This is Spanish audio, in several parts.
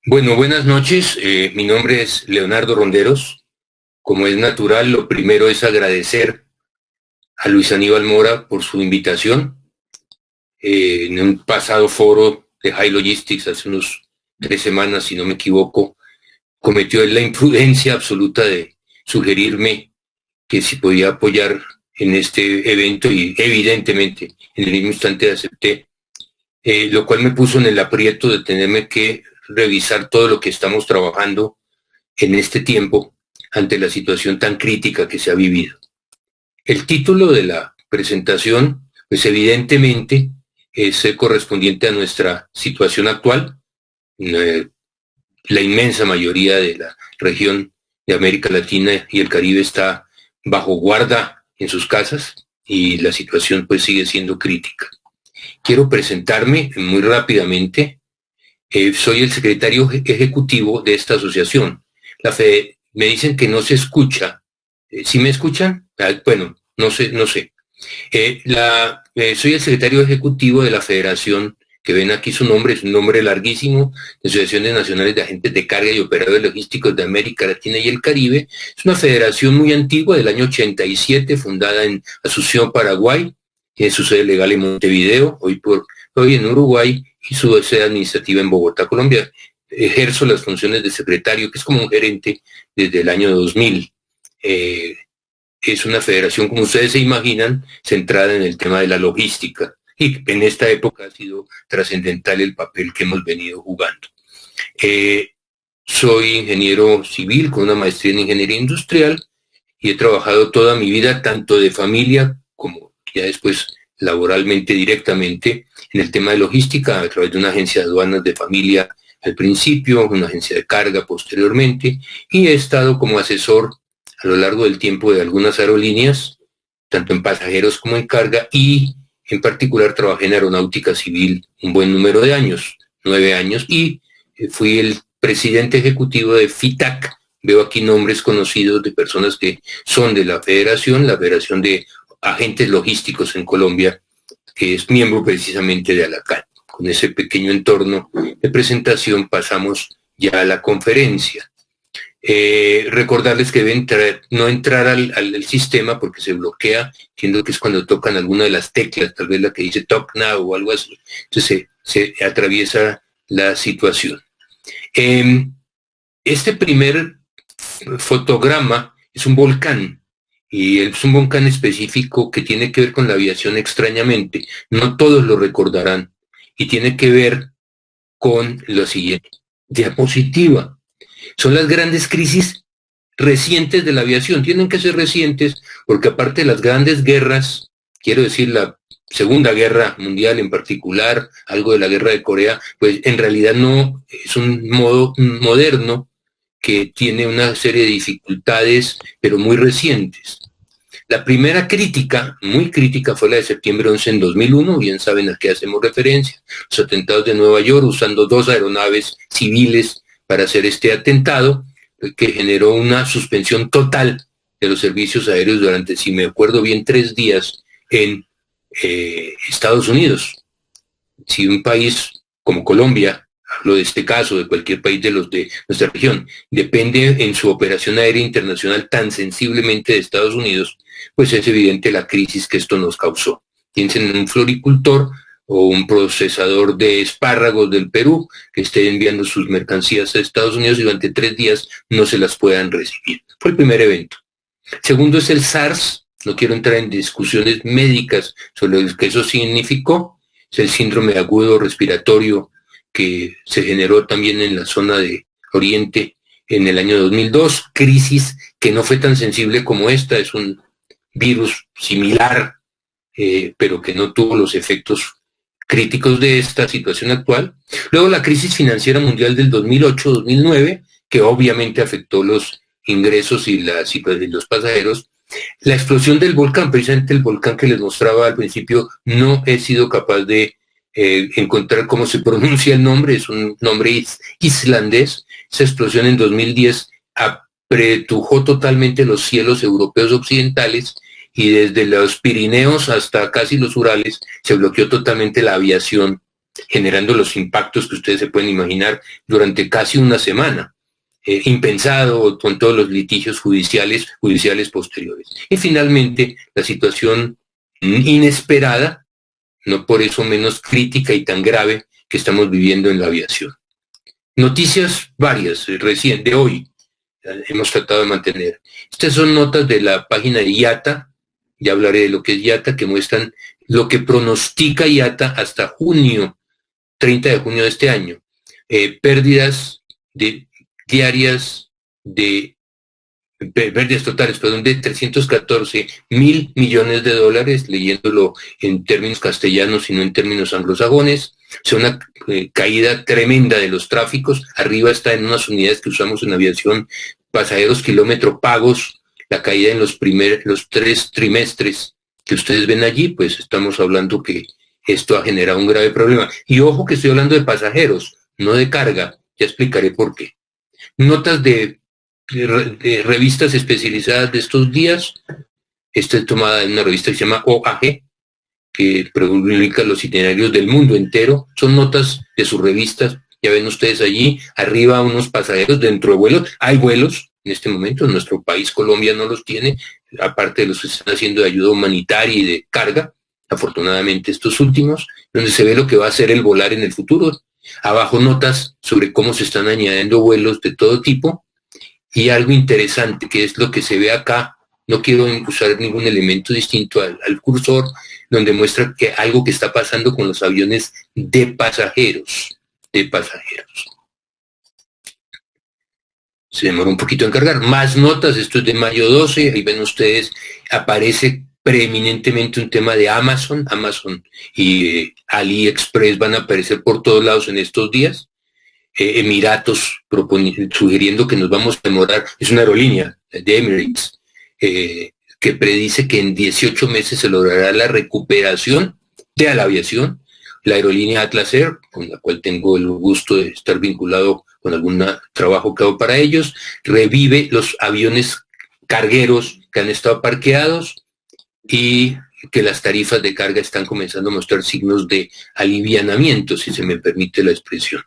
Bueno, buenas noches. Mi nombre es Leonardo Ronderos. Como es natural, lo primero es agradecer a Luis Aníbal Mora por su invitación. En un pasado foro de High Logistics, hace unos 3 semanas, si no me equivoco, cometió la imprudencia absoluta de sugerirme que si podía apoyar en este evento y evidentemente en el mismo instante acepté, lo cual me puso en el aprieto de tenerme que revisar todo lo que estamos trabajando en este tiempo ante la situación tan crítica que se ha vivido. El título de la presentación, pues evidentemente es correspondiente a nuestra situación actual. La inmensa mayoría de la región de América Latina y el Caribe está bajo guarda en sus casas y la situación pues sigue siendo crítica. Quiero presentarme muy rápidamente. Soy el secretario ejecutivo de esta asociación. La FED, me dicen que no se escucha. ¿Sí me escuchan? Bueno, no sé, no sé. Soy el secretario ejecutivo de la Federación, que ven aquí su nombre, es un nombre larguísimo, de Asociaciones Nacionales de Agentes de Carga y Operadores Logísticos de América Latina y el Caribe. Es una federación muy antigua, del año 87, fundada en Asunción, Paraguay, tiene su sede legal en Montevideo, hoy en Uruguay, y su sede administrativa en Bogotá, Colombia. Ejerzo las funciones de secretario, que es como un gerente desde el año 2000. Es una federación, como ustedes se imaginan, centrada en el tema de la logística. Y en esta época ha sido trascendental el papel que hemos venido jugando. Eh, Soy ingeniero civil con una maestría en ingeniería industrial y he trabajado toda mi vida, tanto de familia como ya después laboralmente directamente, en el tema de logística a través de una agencia de aduanas de familia al principio, una agencia de carga posteriormente, y he estado como asesor a lo largo del tiempo de algunas aerolíneas, tanto en pasajeros como en carga, y en particular trabajé en aeronáutica civil un buen número de años, 9 años, y fui el presidente ejecutivo de FITAC. Veo aquí nombres conocidos de personas que son de la Federación de Agentes Logísticos en Colombia, que es miembro precisamente de ALACAN. Con ese pequeño entorno de presentación pasamos ya a la conferencia. Recordarles que deben no entrar al sistema porque se bloquea, entiendo que es cuando tocan alguna de las teclas, tal vez la que dice Talk Now o algo así, entonces se atraviesa la situación. Este primer fotograma es un volcán, y es un volcán específico que tiene que ver con la aviación extrañamente, no todos lo recordarán, y tiene que ver con lo siguiente. Diapositiva. Son las grandes crisis recientes de la aviación. Tienen que ser recientes porque aparte de las grandes guerras, quiero decir la Segunda Guerra Mundial en particular, algo de la Guerra de Corea, pues en realidad no es un modo moderno que tiene una serie de dificultades, pero muy recientes. La primera crítica, muy crítica, fue la de septiembre 11 en 2001, bien saben a qué hacemos referencia, los atentados de Nueva York, usando 2 aeronaves civiles para hacer este atentado, que generó una suspensión total de los servicios aéreos durante, si me acuerdo bien, 3 días en Estados Unidos. Si un país como Colombia, hablo de este caso, de cualquier país de los de nuestra región, depende en su operación aérea internacional tan sensiblemente de Estados Unidos, pues es evidente la crisis que esto nos causó. Piensen en un floricultor o un procesador de espárragos del Perú que esté enviando sus mercancías a Estados Unidos y durante 3 días no se las puedan recibir. Fue el primer evento. Segundo es el SARS. No quiero entrar en discusiones médicas sobre lo que eso significó. Es el síndrome agudo respiratorio que se generó también en la zona de Oriente en el año 2002. Crisis que no fue tan sensible como esta. Es un virus similar, pero que no tuvo los efectos críticos de esta situación actual. Luego la crisis financiera mundial del 2008-2009, que obviamente afectó los ingresos y los pasajeros. La explosión del volcán, precisamente el volcán que les mostraba al principio, no he sido capaz de encontrar cómo se pronuncia el nombre, es un nombre islandés. Esa explosión en 2010 apretujó totalmente los cielos europeos occidentales y desde los Pirineos hasta casi los Urales se bloqueó totalmente la aviación generando los impactos que ustedes se pueden imaginar durante casi una semana, impensado con todos los litigios judiciales posteriores. Y finalmente, la situación inesperada, no por eso menos crítica y tan grave, que estamos viviendo en la aviación. Noticias varias, recién, de hoy, hemos tratado de mantener. Estas son notas de la página de IATA, ya hablaré de lo que es IATA, que muestran lo que pronostica IATA hasta junio, 30 de junio de este año. Pérdidas diarias pérdidas totales, de 314.000 millones de dólares, leyéndolo en términos castellanos y no en términos anglosajones. O sea, una caída tremenda de los tráficos. Arriba está en unas unidades que usamos en aviación, pasajeros kilómetro pagos, la caída en los 3 trimestres que ustedes ven allí, pues estamos hablando que esto ha generado un grave problema. Y ojo que estoy hablando de pasajeros, no de carga, ya explicaré por qué. Notas de revistas especializadas de estos días. Esta es tomada en una revista que se llama OAG, que publica los itinerarios del mundo entero. Son notas de sus revistas. Ya ven ustedes allí, arriba unos pasajeros dentro de vuelos. Hay vuelos en este momento, en nuestro país, Colombia, no los tiene, aparte de los que están haciendo de ayuda humanitaria y de carga, afortunadamente estos últimos, donde se ve lo que va a ser el volar en el futuro. Abajo notas sobre cómo se están añadiendo vuelos de todo tipo. Y algo interesante, que es lo que se ve acá, no quiero usar ningún elemento distinto al cursor, donde muestra que algo que está pasando con los aviones de pasajeros. Se demora un poquito en cargar. Más notas, esto es de mayo 12, ahí ven ustedes, aparece preeminentemente un tema de Amazon y AliExpress van a aparecer por todos lados en estos días. Emiratos sugiriendo que nos vamos a demorar, es una aerolínea de Emirates, que predice que en 18 meses se logrará la recuperación de la aviación. La aerolínea Atlas Air, con la cual tengo el gusto de estar vinculado con algún trabajo que hago para ellos, revive los aviones cargueros que han estado parqueados y que las tarifas de carga están comenzando a mostrar signos de alivianamiento, si se me permite la expresión.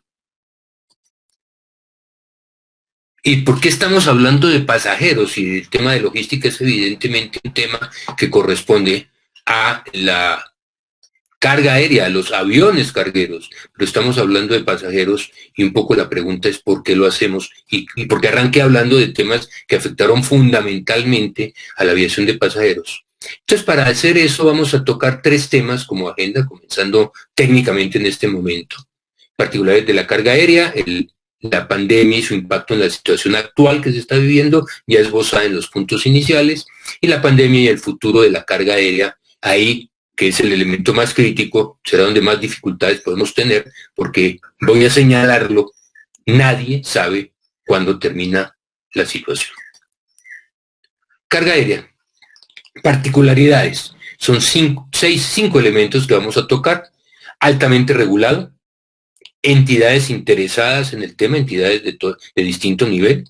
¿Y por qué estamos hablando de pasajeros? Y el tema de logística es evidentemente un tema que corresponde a la carga aérea, a los aviones cargueros, pero estamos hablando de pasajeros y un poco la pregunta es por qué lo hacemos y por qué arranqué hablando de temas que afectaron fundamentalmente a la aviación de pasajeros. Entonces, para hacer eso vamos a tocar 3 temas como agenda, comenzando técnicamente en este momento, particulares de la carga aérea, la pandemia y su impacto en la situación actual que se está viviendo, ya esbozada en los puntos iniciales, y la pandemia y el futuro de la carga aérea, ahí que es el elemento más crítico, será donde más dificultades podemos tener, porque voy a señalarlo, nadie sabe cuándo termina la situación. Carga aérea, particularidades, son 5 elementos que vamos a tocar: altamente regulado, entidades interesadas en el tema, entidades de distinto nivel,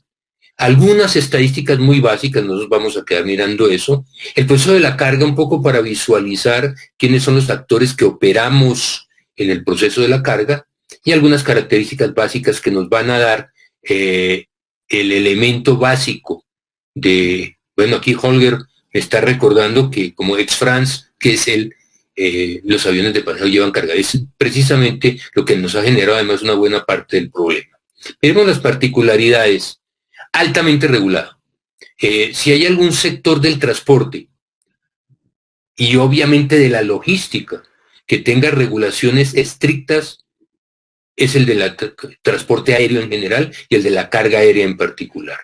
algunas estadísticas muy básicas, no nos vamos a quedar mirando eso, el proceso de la carga un poco para visualizar quiénes son los actores que operamos en el proceso de la carga y algunas características básicas que nos van a dar el elemento básico de, bueno, aquí Holger me está recordando que como ex-France, que es los aviones de pasajeros llevan carga. Es precisamente lo que nos ha generado además una buena parte del problema. Vemos las particularidades. Altamente regulado. Si hay algún sector del transporte y obviamente de la logística que tenga regulaciones estrictas, es el del transporte aéreo en general y el de la carga aérea en particular.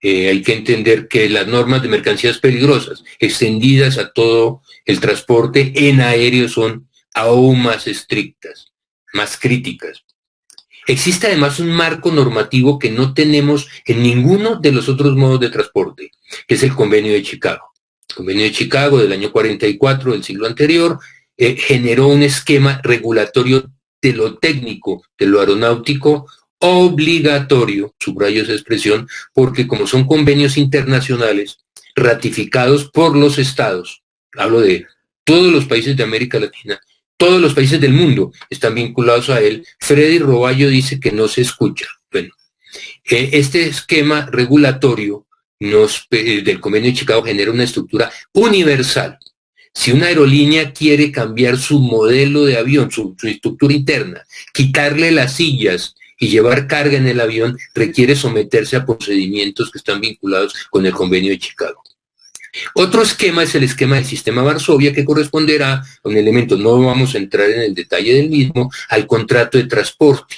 Hay que entender que las normas de mercancías peligrosas extendidas a todo el transporte en aéreo son aún más estrictas, más críticas. Existe además un marco normativo que no tenemos en ninguno de los otros modos de transporte, que es el Convenio de Chicago. El Convenio de Chicago del año 44, del siglo anterior, generó un esquema regulatorio de lo técnico, de lo aeronáutico, obligatorio, subrayo esa expresión, porque como son convenios internacionales ratificados por los estados, hablo de todos los países de América Latina, todos los países del mundo están vinculados a él. Freddy Roballo dice que no se escucha. Bueno, este esquema regulatorio del Convenio de Chicago genera una estructura universal. Si una aerolínea quiere cambiar su modelo de avión, su estructura interna, quitarle las sillas y llevar carga en el avión, requiere someterse a procedimientos que están vinculados con el Convenio de Chicago. Otro esquema es el esquema del sistema Varsovia, que corresponderá a un elemento, no vamos a entrar en el detalle del mismo, al contrato de transporte.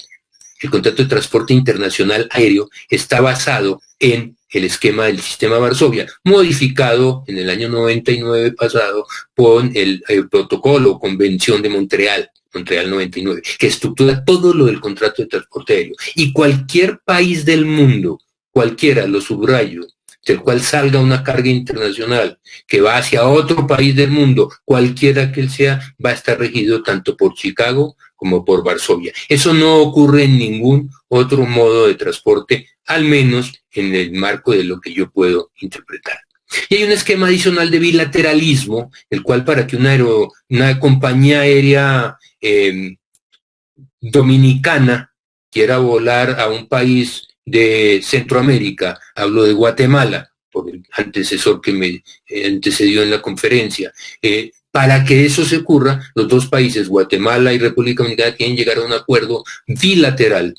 El contrato de transporte internacional aéreo está basado en el esquema del sistema Varsovia, modificado en el año 99 pasado con el protocolo o convención de Montreal 99, que estructura todo lo del contrato de transporte aéreo. Y cualquier país del mundo, cualquiera, lo subrayo, del cual salga una carga internacional que va hacia otro país del mundo, cualquiera que él sea, va a estar regido tanto por Chicago como por Varsovia. Eso no ocurre en ningún otro modo de transporte, al menos en el marco de lo que yo puedo interpretar. Y hay un esquema adicional de bilateralismo, el cual para que una compañía aérea dominicana quiera volar a un país de Centroamérica, hablo de Guatemala, por el antecesor que me antecedió en la conferencia, para que eso se ocurra, los dos países, Guatemala y República Dominicana, tienen que llegar a un acuerdo bilateral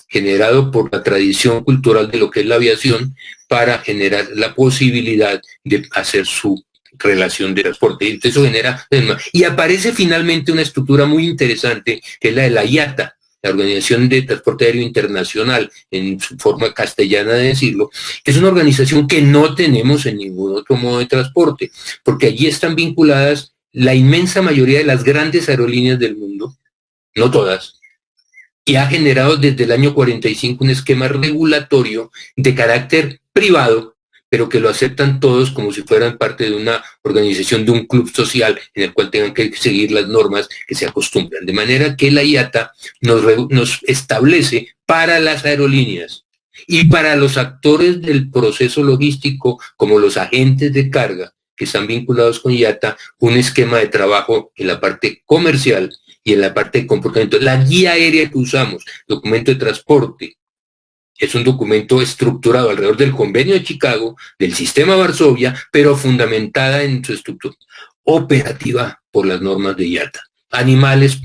generado por la tradición cultural de lo que es la aviación para generar la posibilidad de hacer su relación de transporte. Entonces eso genera, y aparece finalmente una estructura muy interesante que es la de la IATA, la Organización de Transporte Aéreo Internacional, en su forma castellana de decirlo, que es una organización que no tenemos en ningún otro modo de transporte, porque allí están vinculadas la inmensa mayoría de las grandes aerolíneas del mundo, no todas, y ha generado desde el año 45 un esquema regulatorio de carácter privado, pero que lo aceptan todos como si fueran parte de una organización, de un club social en el cual tengan que seguir las normas que se acostumbran. De manera que la IATA nos establece para las aerolíneas y para los actores del proceso logístico, como los agentes de carga que están vinculados con IATA, un esquema de trabajo en la parte comercial y en la parte de comportamiento. La guía aérea que usamos, documento de transporte, es un documento estructurado alrededor del Convenio de Chicago, del sistema Varsovia, pero fundamentada en su estructura operativa por las normas de IATA. Animales,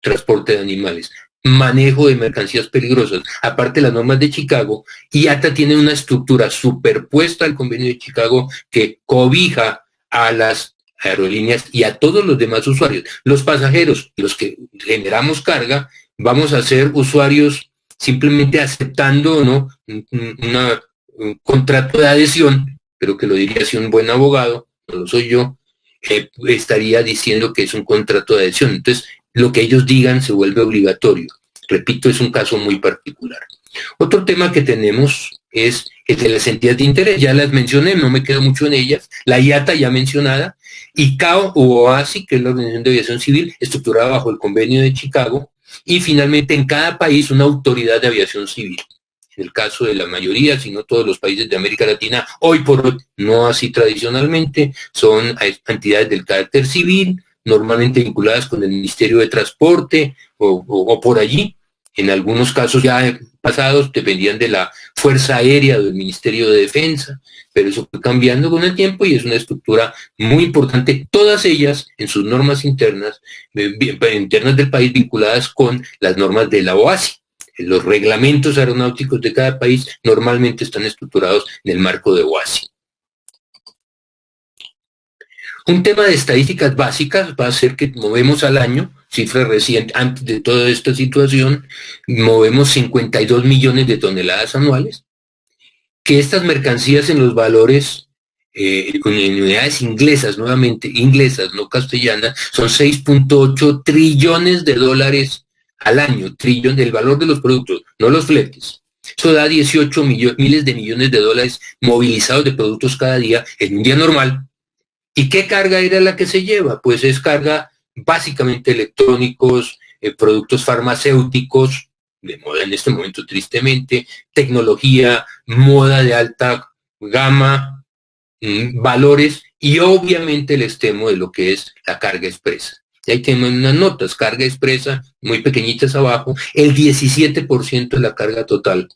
transporte de animales, manejo de mercancías peligrosas, aparte de las normas de Chicago, IATA tiene una estructura superpuesta al Convenio de Chicago que cobija a las aerolíneas y a todos los demás usuarios. Los pasajeros, los que generamos carga, vamos a ser usuarios simplemente aceptando, ¿no?, un contrato de adhesión, pero que lo diría si un buen abogado, no lo soy yo, estaría diciendo que es un contrato de adhesión. Entonces, lo que ellos digan se vuelve obligatorio. Repito, es un caso muy particular. Otro tema que tenemos es el de las entidades de interés, ya las mencioné, no me quedo mucho en ellas, la IATA ya mencionada, ICAO u OASI, que es la Organización de Aviación Civil, estructurada bajo el Convenio de Chicago, y finalmente en cada país una autoridad de aviación civil. En el caso de la mayoría, si no todos los países de América Latina, hoy por hoy, no así tradicionalmente, son entidades del carácter civil, normalmente vinculadas con el Ministerio de Transporte o por allí. En algunos casos ya pasados dependían de la Fuerza Aérea o del Ministerio de Defensa, pero eso fue cambiando con el tiempo y es una estructura muy importante, todas ellas en sus normas internas del país vinculadas con las normas de la OASI. Los reglamentos aeronáuticos de cada país normalmente están estructurados en el marco de OASI. Un tema de estadísticas básicas va a ser que movemos al año, cifra reciente, antes de toda esta situación, movemos 52 millones de toneladas anuales, que estas mercancías en los valores, en unidades inglesas, nuevamente, inglesas, no castellanas, son 6.8 trillones de dólares al año, trillón del valor de los productos, no los fletes. Eso da 18 miles de millones de dólares movilizados de productos cada día en un día normal. ¿Y qué carga era la que se lleva? Pues es carga básicamente electrónicos, productos farmacéuticos, de moda en este momento tristemente, tecnología, moda de alta gama, valores y obviamente el extremo de lo que es la carga expresa. ahí tenemos unas notas, carga expresa, muy pequeñitas abajo, el 17% de la carga total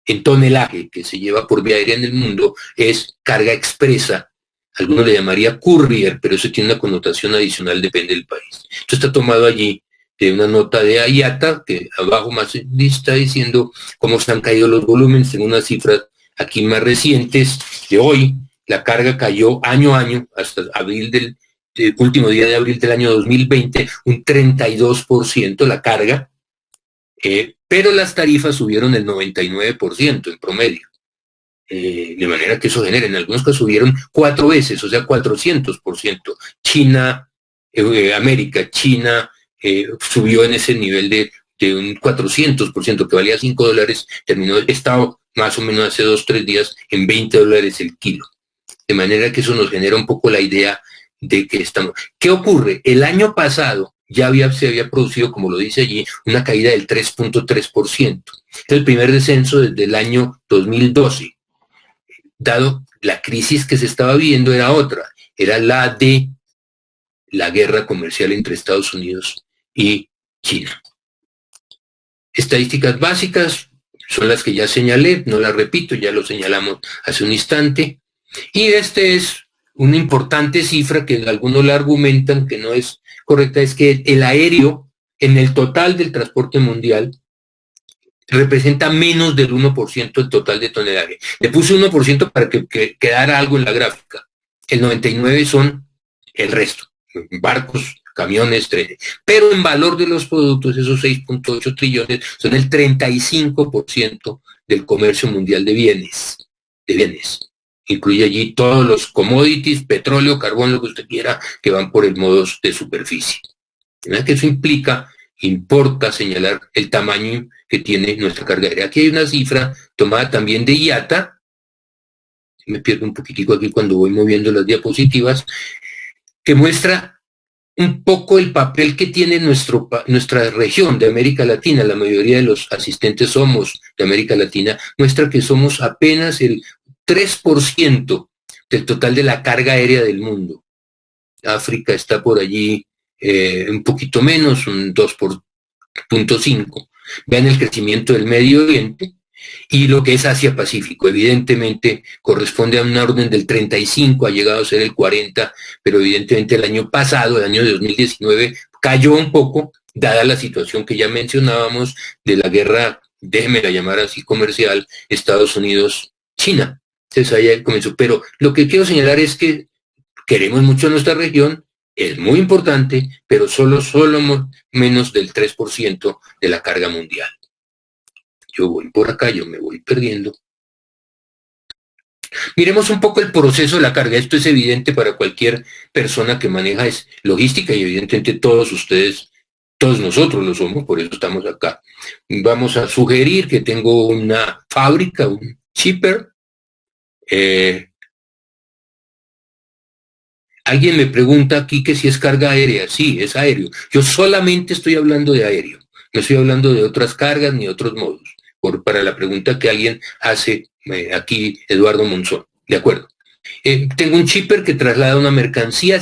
en tonelaje que se lleva por vía aérea en el mundo es carga expresa. Algunos le llamaría courier, pero eso tiene una connotación adicional, depende del país. Esto está tomado allí de una nota de IATA, que abajo más está diciendo cómo se han caído los volúmenes en unas cifras aquí más recientes de hoy. La carga cayó año a año, hasta abril del último día de abril del año 2020, un 32% la carga, pero las tarifas subieron el 99% en promedio. De manera que eso genera, en algunos casos subieron 4 veces, o sea, 400%. China, América, China subió en ese nivel de un 400%, que valía $5, terminó, estaba más o menos hace 2 o 3 días en $20 el kilo. De manera que eso nos genera un poco la idea de que estamos. ¿Qué ocurre? El año pasado ya se había producido, como lo dice allí, una caída del 3.3%. Es el primer descenso desde el año 2012. Dado la crisis que se estaba viviendo era otra, era la de la guerra comercial entre Estados Unidos y China. Estadísticas básicas son las que ya señalé, no las repito, ya lo señalamos hace un instante. Y este es una importante cifra que algunos la argumentan que no es correcta, es que el aéreo en el total del transporte mundial representa menos del 1% del total de tonelaje. Le puse 1% para que quedara algo en la gráfica. El 99% son el resto, barcos, camiones, trenes. Pero en valor de los productos, esos 6.8 trillones son el 35% del comercio mundial de bienes. Incluye allí todos los commodities, petróleo, carbón, lo que usted quiera, que van por el modo de superficie. ¿Verdad? Que eso importa señalar el tamaño que tiene nuestra carga aérea. Aquí hay una cifra tomada también de IATA, me pierdo un poquitico aquí cuando voy moviendo las diapositivas, que muestra un poco el papel que tiene nuestra región de América Latina. La mayoría de los asistentes somos de América Latina, muestra que somos apenas el 3% del total de la carga aérea del mundo. África está por allí un poquito menos, un 2.5. Vean el crecimiento del Medio Oriente y lo que es Asia-Pacífico. Evidentemente corresponde a un orden del 35, ha llegado a ser el 40, pero evidentemente el año pasado, el año 2019, cayó un poco, dada la situación que ya mencionábamos de la guerra, déjeme llamar así, comercial, Estados Unidos-China. Entonces ahí comenzó. Pero lo que quiero señalar es que queremos mucho a nuestra región, es muy importante, pero solo menos del 3% de la carga mundial. Yo voy por acá, yo me voy perdiendo. Miremos un poco el proceso de la carga. Esto es evidente para cualquier persona que maneja logística y evidentemente todos ustedes, todos nosotros lo somos, por eso estamos acá. Vamos a sugerir que tengo una fábrica, un shipper. Alguien me pregunta aquí que si es carga aérea. Sí, es aéreo. Yo solamente estoy hablando de aéreo. No estoy hablando de otras cargas ni otros modos. Para la pregunta que alguien hace aquí, Eduardo Monzón. De acuerdo. Tengo un shipper que traslada una mercancía.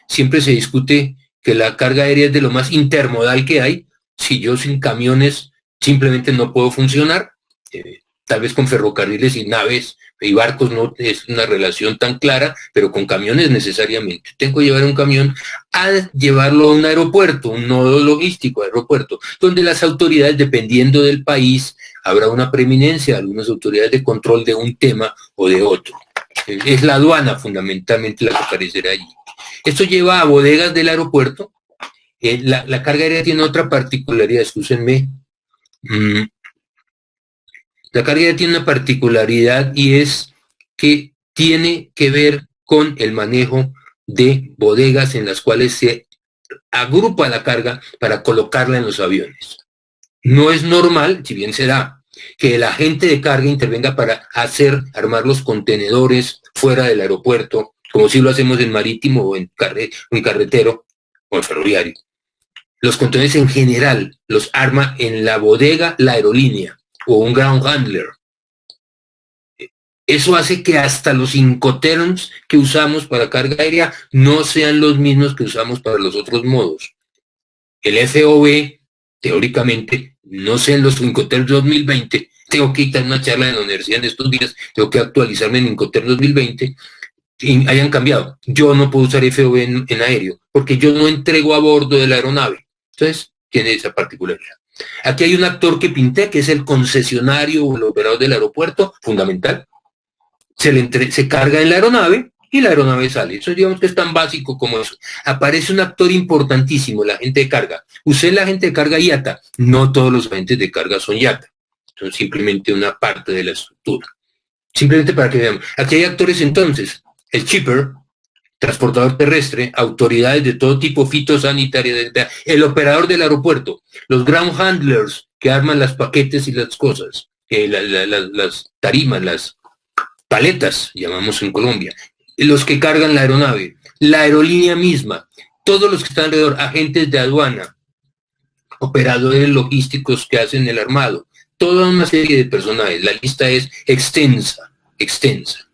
Siempre se discute que la carga aérea es de lo más intermodal que hay. Si yo sin camiones simplemente no puedo funcionar, tal vez con ferrocarriles y naves y barcos no es una relación tan clara, pero con camiones necesariamente. Tengo que llevar un camión a llevarlo a un aeropuerto, un nodo logístico, aeropuerto, donde las autoridades, dependiendo del país, habrá una preeminencia, algunas autoridades de control de un tema o de otro. Es la aduana fundamentalmente la que aparecerá allí. Esto lleva a bodegas del aeropuerto. La carga aérea tiene otra particularidad, excúsenme. La carga aérea tiene una particularidad y es que tiene que ver con el manejo de bodegas en las cuales se agrupa la carga para colocarla en los aviones. No es normal, si bien se da, que el agente de carga intervenga para armar los contenedores fuera del aeropuerto, como si lo hacemos en marítimo o en carretero o en ferroviario. Los contenedores en general los arma en la bodega la aerolínea o un ground handler. Eso hace que hasta los incoterms que usamos para carga aérea no sean los mismos que usamos para los otros modos. El FOV, teóricamente, no sé en los Incoterms 2020, tengo que quitar una charla en la universidad en estos días, tengo que actualizarme en Incoterms 2020, y hayan cambiado. Yo no puedo usar FOV en aéreo, porque yo no entrego a bordo de la aeronave. Entonces, tiene esa particularidad. Aquí hay un actor que pinté, que es el concesionario o el operador del aeropuerto, fundamental. Se carga en la aeronave y la aeronave sale. Eso digamos que es tan básico como eso. Aparece un actor importantísimo, el agente de carga. Usted es el agente de carga IATA. No todos los agentes de carga son IATA. Son simplemente una parte de la estructura. Simplemente para que veamos. Aquí hay actores entonces. El shipper, transportador terrestre, autoridades de todo tipo fitosanitarias, el operador del aeropuerto, los ground handlers que arman las paquetes y las cosas, las tarimas, las paletas, llamamos en Colombia, los que cargan la aeronave, la aerolínea misma, todos los que están alrededor, agentes de aduana, operadores logísticos que hacen el armado, toda una serie de personajes. La lista es extensa, extensa.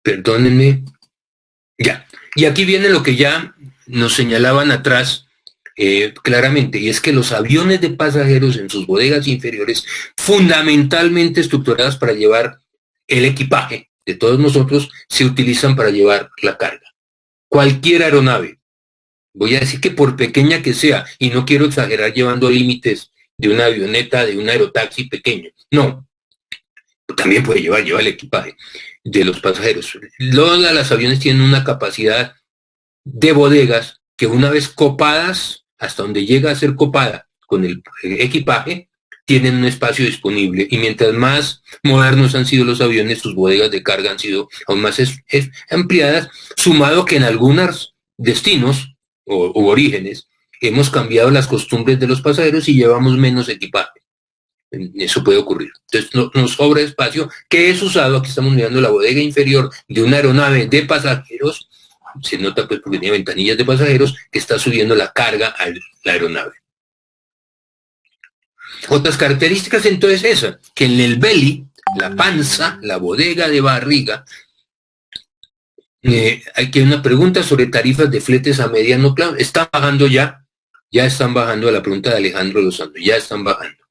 Perdónenme. Ya. Y aquí viene lo que ya nos señalaban atrás claramente, y es que los aviones de pasajeros en sus bodegas inferiores, fundamentalmente estructuradas para llevar el equipaje de todos nosotros, se utilizan para llevar la carga. Cualquier aeronave, voy a decir que por pequeña que sea, y no quiero exagerar llevando límites de una avioneta, de un aerotaxi pequeño, no, también puede llevar el equipaje de los pasajeros. Todos los aviones tienen una capacidad de bodegas que una vez copadas, hasta donde llega a ser copada con el equipaje, tienen un espacio disponible. Y mientras más modernos han sido los aviones, sus bodegas de carga han sido aún más ampliadas, sumado que en algunos destinos u orígenes hemos cambiado las costumbres de los pasajeros y llevamos menos equipaje. Eso puede ocurrir. Entonces nos sobra espacio que es usado. Aquí estamos mirando la bodega inferior de una aeronave de pasajeros. Se nota pues porque tiene ventanillas de pasajeros, que está subiendo la carga a la aeronave. Otras características entonces esa, que en el belly, la panza, la bodega de barriga, hay que una pregunta sobre tarifas de fletes a mediano plazo. Están bajando ya están bajando, a la pregunta de Alejandro Lozano, ya están bajando.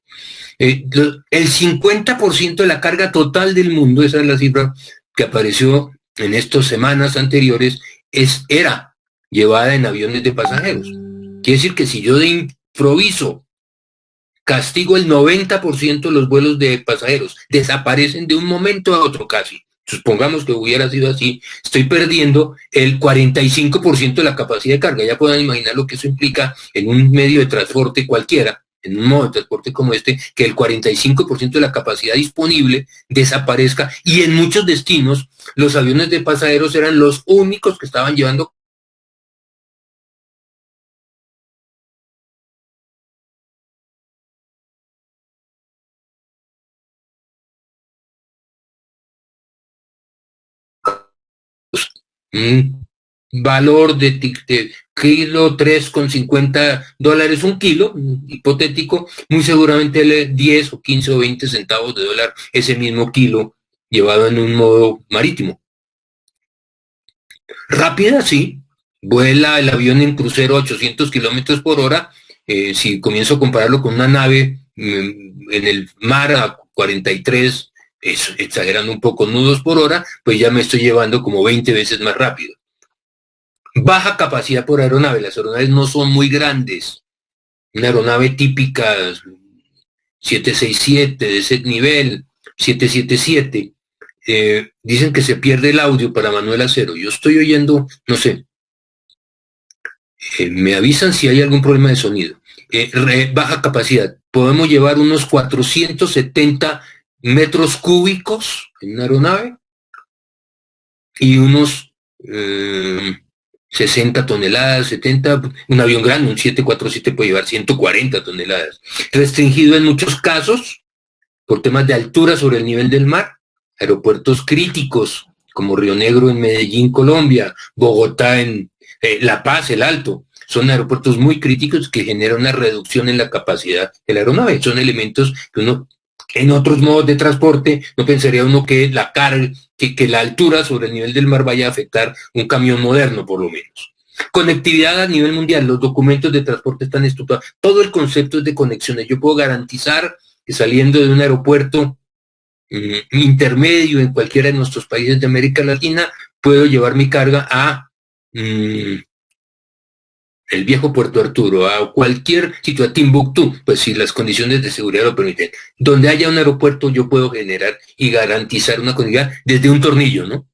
El 50% de la carga total del mundo, esa es la cifra que apareció en estas semanas anteriores, era llevada en aviones de pasajeros. Quiere decir que si yo de improviso castigo el 90% de los vuelos de pasajeros, desaparecen de un momento a otro casi. Supongamos que hubiera sido así, estoy perdiendo el 45% de la capacidad de carga. Ya pueden imaginar lo que eso implica en un medio de transporte cualquiera, en un modo de transporte como este, que el 45% de la capacidad disponible desaparezca, y en muchos destinos los aviones de pasajeros eran los únicos que estaban llevando un valor de kilo $3,50, un kilo, hipotético, muy seguramente 10 o 15 o 20 centavos de dólar ese mismo kilo llevado en un modo marítimo. Rápida, sí, vuela el avión en crucero a 800 kilómetros por hora, si comienzo a compararlo con una nave en el mar a 43, exagerando un poco, nudos por hora, pues ya me estoy llevando como 20 veces más rápido. Baja capacidad por aeronave, las aeronaves no son muy grandes. Una aeronave típica 767 de ese nivel, 777, dicen que se pierde el audio para Manuel Acero. Yo estoy oyendo, no sé, me avisan si hay algún problema de sonido. Baja capacidad, podemos llevar unos 470 metros cúbicos en una aeronave y unos 60 toneladas, 70, un avión grande, un 747 puede llevar 140 toneladas. Restringido en muchos casos por temas de altura sobre el nivel del mar, aeropuertos críticos como Río Negro en Medellín, Colombia, Bogotá en La Paz, El Alto, son aeropuertos muy críticos que generan una reducción en la capacidad de la aeronave. Son elementos que uno, en otros modos de transporte, no pensaría uno que la carga, que la altura sobre el nivel del mar vaya a afectar un camión moderno, por lo menos. Conectividad a nivel mundial, los documentos de transporte están estructurados, todo el concepto es de conexiones. Yo puedo garantizar que saliendo de un aeropuerto intermedio en cualquiera de nuestros países de América Latina, puedo llevar mi carga a el viejo Puerto Arturo, a cualquier sitio, a Timbuktu, pues si las condiciones de seguridad lo permiten. Donde haya un aeropuerto yo puedo generar y garantizar una conectividad desde un tornillo, ¿no?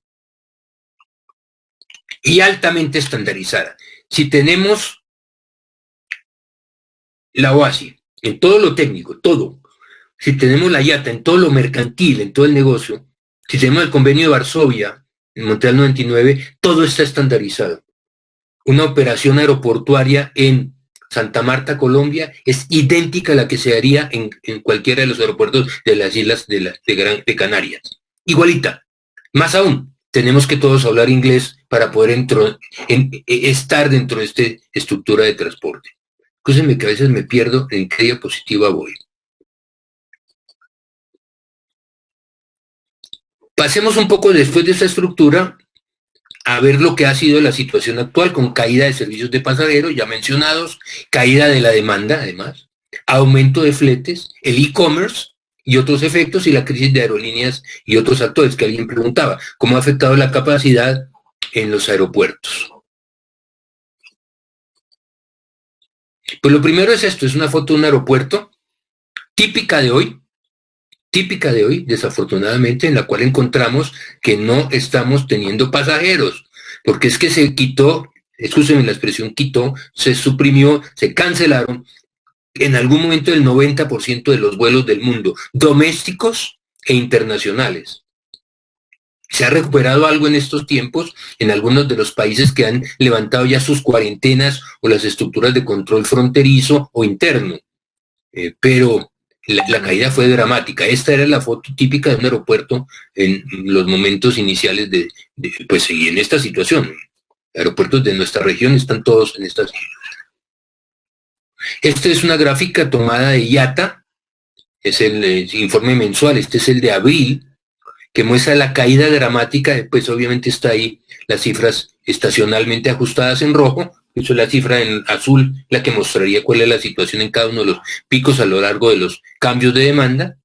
Y altamente estandarizada. Si tenemos la OASI en todo lo técnico, todo, si tenemos la IATA en todo lo mercantil, en todo el negocio, si tenemos el convenio de Varsovia, en Montreal 99, todo está estandarizado. Una operación aeroportuaria en Santa Marta, Colombia, es idéntica a la que se haría en cualquiera de los aeropuertos de las islas de Canarias. Igualita. Más aún, tenemos que todos hablar inglés para poder estar dentro de esta estructura de transporte. Escúchenme que a veces me pierdo en qué diapositiva voy. Pasemos un poco después de esta estructura a ver lo que ha sido la situación actual con caída de servicios de pasajeros ya mencionados, caída de la demanda además, aumento de fletes, el e-commerce y otros efectos y la crisis de aerolíneas y otros actores que alguien preguntaba, ¿cómo ha afectado la capacidad en los aeropuertos? Pues lo primero es esto, es una foto de un aeropuerto típica de hoy, desafortunadamente, en la cual encontramos que no estamos teniendo pasajeros, porque es que se quitó, escúchenme la expresión quitó, se suprimió, se cancelaron en algún momento el 90% de los vuelos del mundo, domésticos e internacionales. Se ha recuperado algo en estos tiempos en algunos de los países que han levantado ya sus cuarentenas o las estructuras de control fronterizo o interno, pero la caída fue dramática. Esta era la foto típica de un aeropuerto en los momentos iniciales pues y en esta situación. Aeropuertos de nuestra región están todos en esta situación. Esta es una gráfica tomada de IATA, es el informe mensual, este es el de abril, que muestra la caída dramática, pues obviamente está ahí las cifras estacionalmente ajustadas en rojo, eso es la cifra en azul, la que mostraría cuál es la situación en cada uno de los picos a lo largo de los cambios de demanda.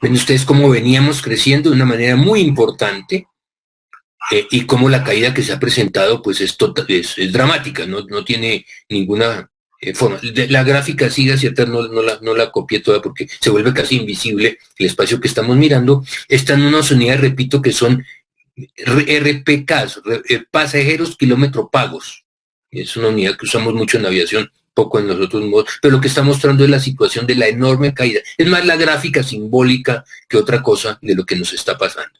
Ven ustedes cómo veníamos creciendo de una manera muy importante y cómo la caída que se ha presentado pues es dramática, no tiene ninguna forma. La gráfica sigue cierta, no la copié toda porque se vuelve casi invisible el espacio que estamos mirando. Están unas unidades, repito, que son RPKs, pasajeros kilómetro pagos. Es una unidad que usamos mucho en la aviación, poco en los otros modos, pero lo que está mostrando es la situación de la enorme caída. Es más la gráfica simbólica que otra cosa de lo que nos está pasando.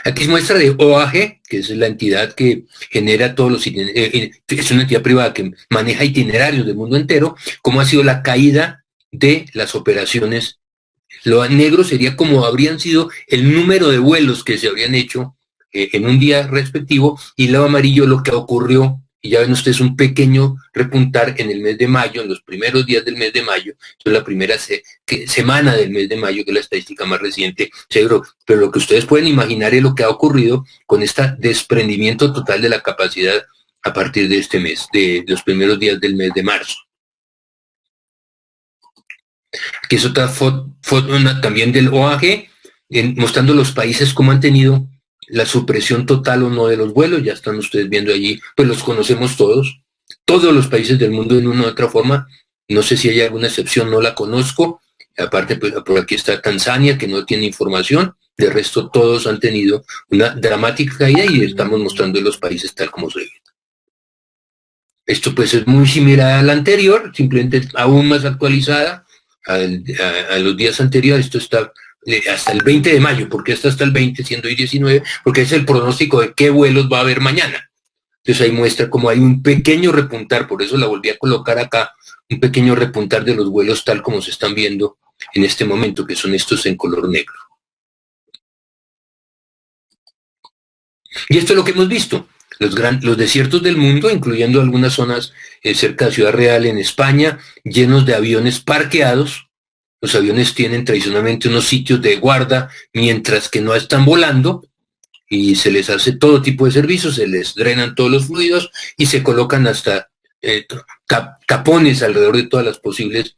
Aquí es muestra de OAG, que es la entidad que genera todos los es una entidad privada que maneja itinerarios del mundo entero, cómo ha sido la caída de las operaciones. Lo negro sería como habrían sido el número de vuelos que se habrían hecho en un día respectivo, y lo amarillo lo que ocurrió, y ya ven ustedes un pequeño repuntar en el mes de mayo, en los primeros días del mes de mayo, es la primera semana del mes de mayo, que es la estadística más reciente, pero lo que ustedes pueden imaginar es lo que ha ocurrido con este desprendimiento total de la capacidad a partir de este mes, de los primeros días del mes de marzo. Aquí es otra foto también del OAG, mostrando los países cómo han tenido la supresión total o no de los vuelos. Ya están ustedes viendo allí, pues los conocemos todos los países del mundo en una u otra forma. No sé si hay alguna excepción, no la conozco. Aparte, pues, por aquí está Tanzania, que no tiene información. De resto, todos han tenido una dramática caída y estamos mostrando los países tal como se ve. Esto pues es muy similar a la anterior, simplemente aún más actualizada a los días anteriores. Esto está hasta el 20 de mayo, porque está hasta el 20, siendo hoy 19, porque es el pronóstico de qué vuelos va a haber mañana. Entonces ahí muestra como hay un pequeño repuntar, por eso la volví a colocar acá, un pequeño repuntar de los vuelos tal como se están viendo en este momento, que son estos en color negro. Y esto es lo que hemos visto. los desiertos del mundo, incluyendo algunas zonas cerca de Ciudad Real en España, llenos de aviones parqueados. Los aviones tienen tradicionalmente unos sitios de guarda mientras que no están volando y se les hace todo tipo de servicios, se les drenan todos los fluidos y se colocan hasta tapones alrededor de todas las posibles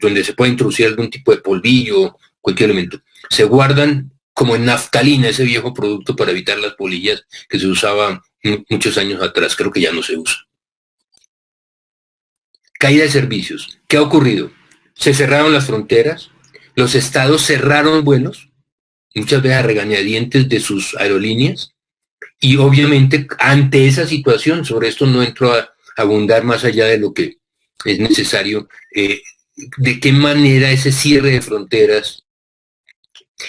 donde se puede introducir algún tipo de polvillo, cualquier elemento. Se guardan como en naftalina, ese viejo producto para evitar las polillas que se usaba muchos años atrás, creo que ya no se usa. Caída de servicios. ¿Qué ha ocurrido? Se cerraron las fronteras, los estados cerraron vuelos, muchas veces a regañadientes de sus aerolíneas, y obviamente ante esa situación, sobre esto no entro a abundar más allá de lo que es necesario, de qué manera ese cierre de fronteras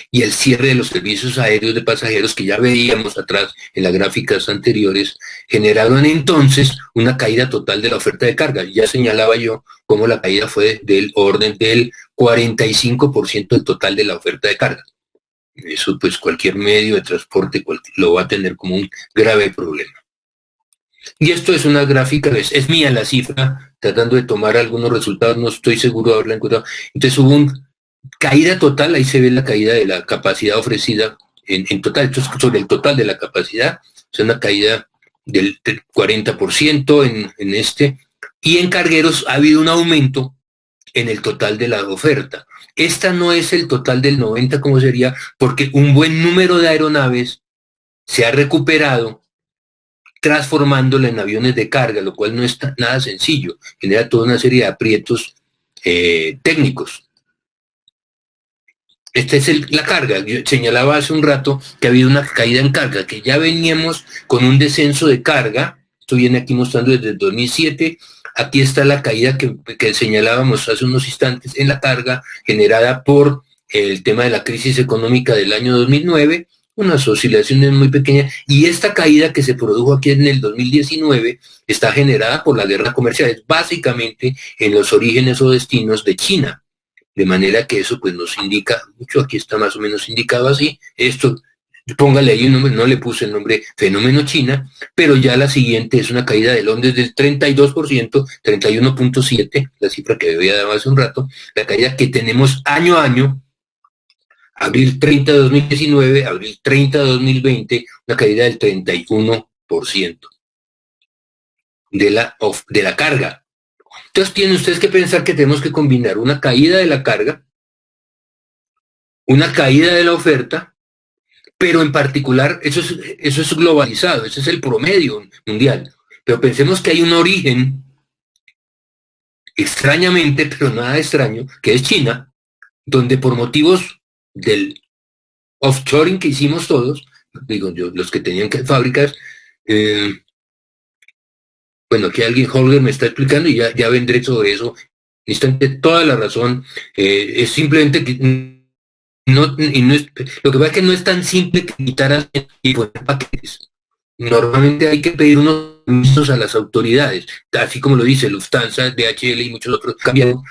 y el cierre de los servicios aéreos de pasajeros que ya veíamos atrás en las gráficas anteriores, generaron entonces una caída total de la oferta de carga. Ya señalaba yo cómo la caída fue del orden del 45% del total de la oferta de carga. Eso pues cualquier medio de transporte lo va a tener como un grave problema. Y esto es una gráfica, es mía la cifra, tratando de tomar algunos resultados, no estoy seguro de haberla encontrado. Entonces hubo una caída total, ahí se ve la caída de la capacidad ofrecida en total, esto es sobre el total de la capacidad, es una caída del 40% en este, y en cargueros ha habido un aumento en el total de la oferta. Esta no es el total del 90 como sería, porque un buen número de aeronaves se ha recuperado transformándola en aviones de carga, lo cual no es nada sencillo, genera toda una serie de aprietos técnicos. Esta es la carga. Yo señalaba hace un rato que ha habido una caída en carga, que ya veníamos con un descenso de carga. Esto viene aquí mostrando desde el 2007. Aquí está la caída que señalábamos hace unos instantes en la carga generada por el tema de la crisis económica del año 2009, unas oscilaciones muy pequeñas, y esta caída que se produjo aquí en el 2019 está generada por la guerra comercial, es básicamente en los orígenes o destinos de China. De manera que eso pues nos indica mucho, aquí está más o menos indicado así, esto, póngale ahí un nombre, no le puse el nombre fenómeno China, pero ya la siguiente es una caída de Londres del 32%, 31.7%, la cifra que había dado hace un rato, la caída que tenemos año a año, abril 30 de 2019, abril 30 de 2020, una caída del 31% de la carga. Entonces tienen ustedes que pensar que tenemos que combinar una caída de la carga, una caída de la oferta, pero en particular eso es globalizado, ese es el promedio mundial. Pero pensemos que hay un origen, extrañamente, pero nada extraño, que es China, donde por motivos del offshoring que hicimos todos, digo yo, los que tenían fábricas, bueno, aquí alguien, Holger, me está explicando y ya vendré sobre eso. Instante, toda la razón. Es simplemente que no es, lo que pasa es que no es tan simple que quitar y poner paquetes. Normalmente hay que pedir unos permisos a las autoridades, así como lo dice Lufthansa, DHL y muchos otros cambiaron,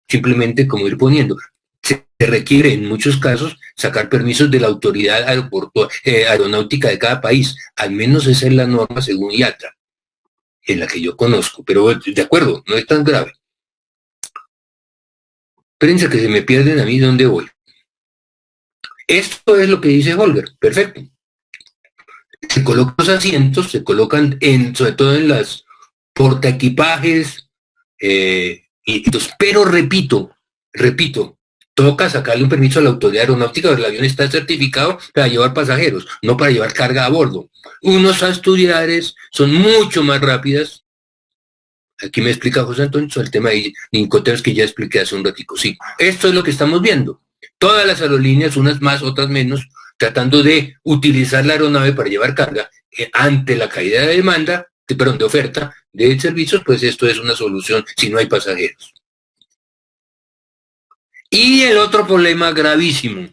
simplemente como ir poniendo. Se requiere en muchos casos sacar permisos de la autoridad aeronáutica de cada país, al menos esa es la norma según IATA, en la que yo conozco, pero de acuerdo, no es tan grave. Espérense que se me pierden a mí dónde voy. Esto es lo que dice Holger, perfecto. Se colocan los asientos, se colocan sobre todo en las portaequipajes, pero repito, toca sacarle un permiso a la autoridad aeronáutica, porque el avión está certificado para llevar pasajeros, no para llevar carga a bordo. Unos asturiares son mucho más rápidas. Aquí me explica José Antonio sobre el tema de Incoterms que ya expliqué hace un ratico. Sí, esto es lo que estamos viendo. Todas las aerolíneas, unas más, otras menos, tratando de utilizar la aeronave para llevar carga ante la caída de demanda, de oferta de servicios, pues esto es una solución si no hay pasajeros. Y el otro problema gravísimo,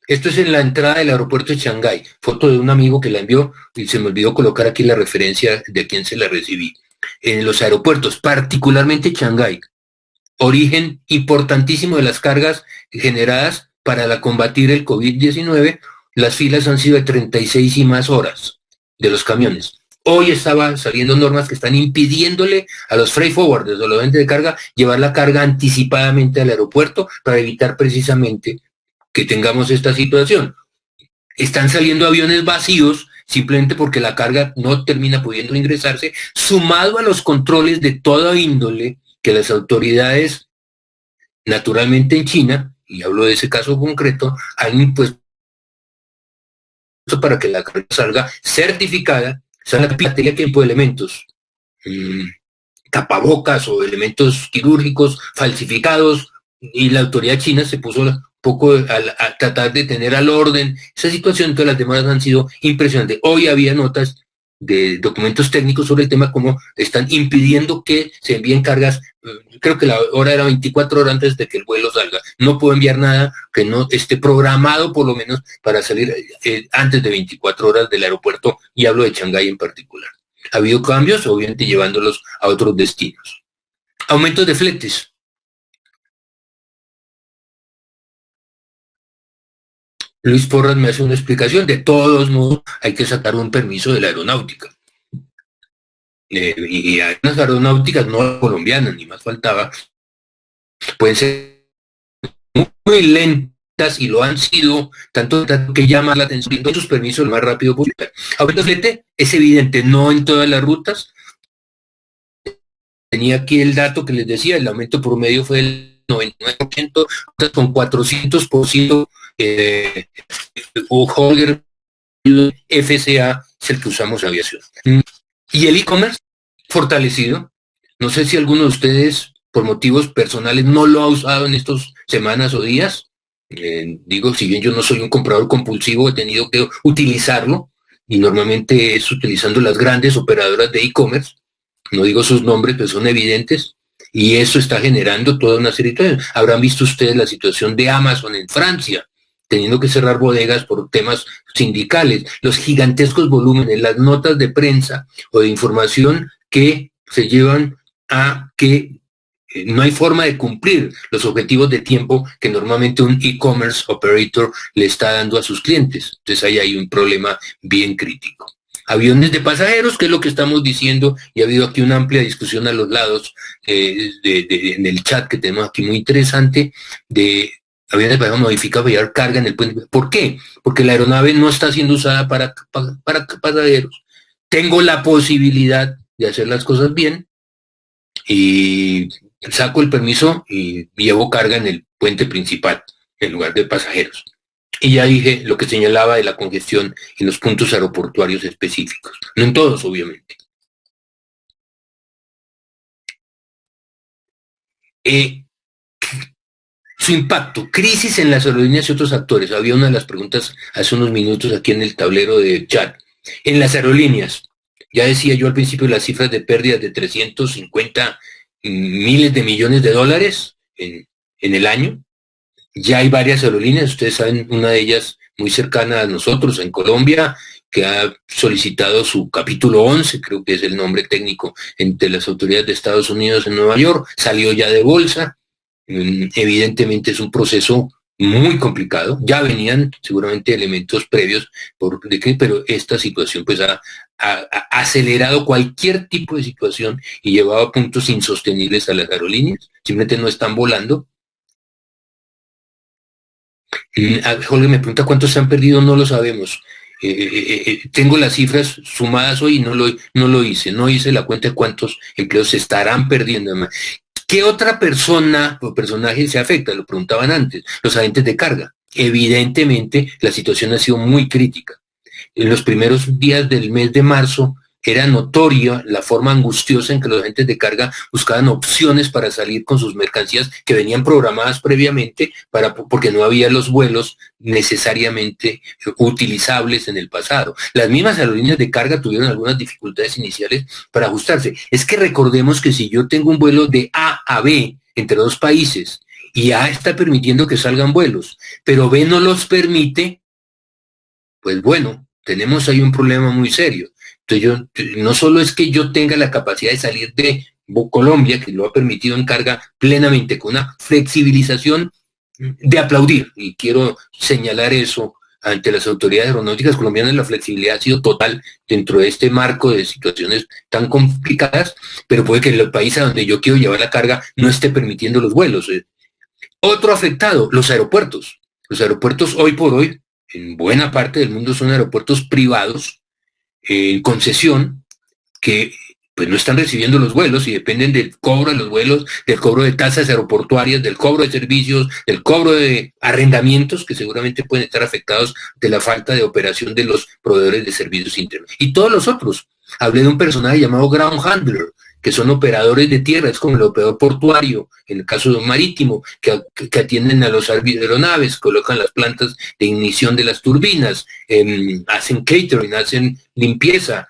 esto es en la entrada del aeropuerto de Shanghái, foto de un amigo que la envió y se me olvidó colocar aquí la referencia de a quién se la recibí. En los aeropuertos, particularmente Shanghái, origen importantísimo de las cargas generadas para combatir el COVID-19, las filas han sido de 36 y más horas de los camiones. Hoy estaba saliendo normas que están impidiéndole a los freight forwarders o los agentes de carga llevar la carga anticipadamente al aeropuerto para evitar precisamente que tengamos esta situación. Están saliendo aviones vacíos simplemente porque la carga no termina pudiendo ingresarse, sumado a los controles de toda índole que las autoridades, naturalmente en China, y hablo de ese caso concreto, han impuesto para que la carga salga certificada, salga piratería tiempo de elementos, tapabocas o elementos quirúrgicos falsificados, y la autoridad china se puso un poco a tratar de tener al orden esa situación. Todas las demandas han sido impresionantes. Hoy había notas de documentos técnicos sobre el tema, como están impidiendo que se envíen cargas. Creo que la hora era 24 horas antes de que el vuelo salga. No puedo enviar nada que no esté programado por lo menos para salir antes de 24 horas del aeropuerto, y hablo de Shanghái en particular. Ha habido cambios, obviamente llevándolos a otros destinos. Aumentos de fletes. Luis Porras me hace una explicación. De todos modos, hay que sacar un permiso de la aeronáutica. Y hay unas aeronáuticas no colombianas, ni más faltaba, pueden ser muy lentas y lo han sido, tanto que llama la atención, sus permisos lo más rápido posible. Aumento de flete es evidente, no en todas las rutas. Tenía aquí el dato que les decía, el aumento promedio fue del 99%, con 400%, Holger FCA es el que usamos aviación. Y el e-commerce, fortalecido. No sé si alguno de ustedes, por motivos personales, no lo ha usado en estas semanas o días. Digo, si bien yo no soy un comprador compulsivo, he tenido que utilizarlo, y normalmente es utilizando las grandes operadoras de e-commerce. No digo sus nombres, pero son evidentes, y eso está generando toda una serie de situaciones. Habrán visto ustedes la situación de Amazon en Francia, teniendo que cerrar bodegas por temas sindicales, los gigantescos volúmenes, las notas de prensa o de información que se llevan a que no hay forma de cumplir los objetivos de tiempo que normalmente un e-commerce operator le está dando a sus clientes. Entonces ahí hay un problema bien crítico. Aviones de pasajeros, que es lo que estamos diciendo, y ha habido aquí una amplia discusión a los lados en el chat que tenemos aquí muy interesante, de aviones de pasajeros modificados para llevar carga en el puente. ¿Por qué? Porque la aeronave no está siendo usada para pasajeros. Tengo la posibilidad de hacer las cosas bien y saco el permiso y llevo carga en el puente principal en lugar de pasajeros. Y ya dije lo que señalaba de la congestión en los puntos aeroportuarios específicos. No en todos, obviamente. Su impacto, crisis en las aerolíneas y otros actores. Había una de las preguntas hace unos minutos aquí en el tablero de chat. En las aerolíneas, ya decía yo al principio las cifras de pérdidas de 350 miles de millones de dólares en el año. Ya hay varias aerolíneas, ustedes saben, una de ellas muy cercana a nosotros, en Colombia, que ha solicitado su capítulo 11, creo que es el nombre técnico, entre las autoridades de Estados Unidos en Nueva York, salió ya de bolsa. Evidentemente es un proceso muy complicado, ya venían seguramente elementos previos, pero esta situación pues ha acelerado cualquier tipo de situación y llevado a puntos insostenibles a las aerolíneas, simplemente no están volando. Jorge me pregunta cuántos se han perdido, no lo sabemos. Tengo las cifras sumadas hoy y no lo hice, no hice la cuenta de cuántos empleos se estarán perdiendo. ¿Qué otra persona o personaje se afecta? Lo preguntaban antes, los agentes de carga. Evidentemente la situación ha sido muy crítica. En los primeros días del mes de marzo era notoria la forma angustiosa en que los agentes de carga buscaban opciones para salir con sus mercancías que venían programadas previamente porque no había los vuelos necesariamente utilizables en el pasado. Las mismas aerolíneas de carga tuvieron algunas dificultades iniciales para ajustarse. Es que recordemos que si yo tengo un vuelo de A a B entre dos países y A está permitiendo que salgan vuelos, pero B no los permite, pues bueno, tenemos ahí un problema muy serio. Entonces no solo es que yo tenga la capacidad de salir de Colombia, que lo ha permitido en carga plenamente, con una flexibilización de aplaudir, y quiero señalar eso ante las autoridades aeronáuticas colombianas la flexibilidad ha sido total dentro de este marco de situaciones tan complicadas, pero puede que el país a donde yo quiero llevar la carga no esté permitiendo los vuelos. Otro afectado, los aeropuertos. Los aeropuertos hoy por hoy, en buena parte del mundo, son aeropuertos privados en concesión que pues no están recibiendo los vuelos y dependen del cobro de los vuelos, del cobro de tasas aeroportuarias, del cobro de servicios, del cobro de arrendamientos que seguramente pueden estar afectados de la falta de operación de los proveedores de servicios internos. Y todos los otros. Hablé de un personaje llamado ground handler, que son operadores de tierra, es como el operador portuario, en el caso de un marítimo, que atienden a los aeronaves, colocan las plantas de ignición de las turbinas, hacen catering, hacen limpieza,